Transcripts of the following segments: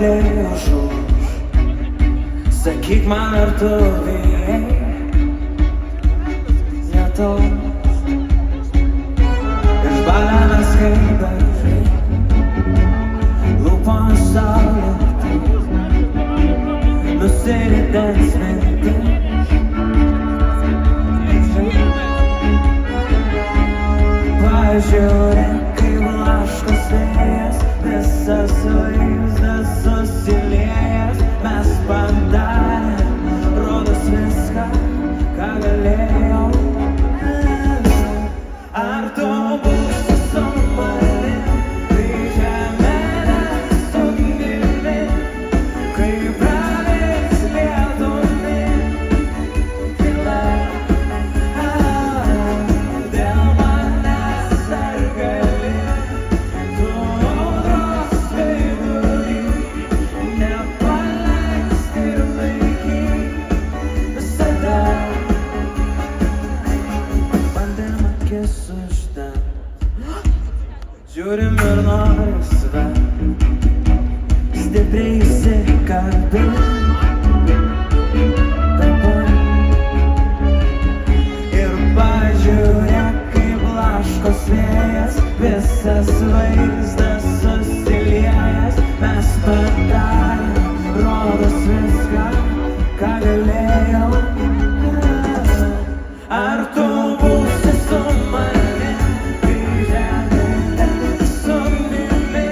gali užuž. Sakyk man, ar tu bijai lietaus. Išbalenas kaip dažai, lūpom saulėtai, nusiridens mintis. Pažiūrėk, kaip blaškos vėjas, visas vaizdas susiliejęs. Mes padarėm, rodos viską, ką galėjom. Ar tu būsi su manim, kai žemė degs ugnimi, kai praveiks lietumi tyla? Dėl manęs ar gali tu audros vidury nepaleist ir laikyt visada? Bandėm akis uždengt, žiūrim ir nori svert, stipriai įsikabint dabar. Ir pažiūrėk, kaip blaškos vėjas, visas vaizdas susiliejęs. Mes padarėm, rodos viską, ką galėjom. Ar tu būsi su manim, kai žemė degs ugnimi,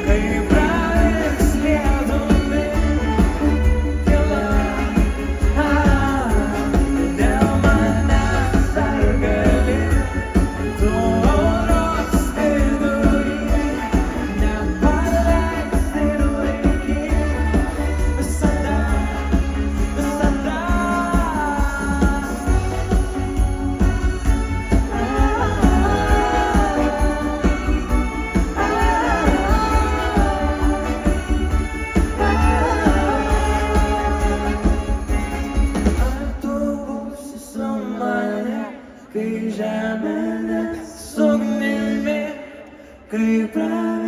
kai praveiks lietumi tyla? Dėl manęs ar gali tu audros vidury nepaleist ir laikyt visada, visada? Ar tu būsi su manim, kai žemė degs ugnimi, kai praveiks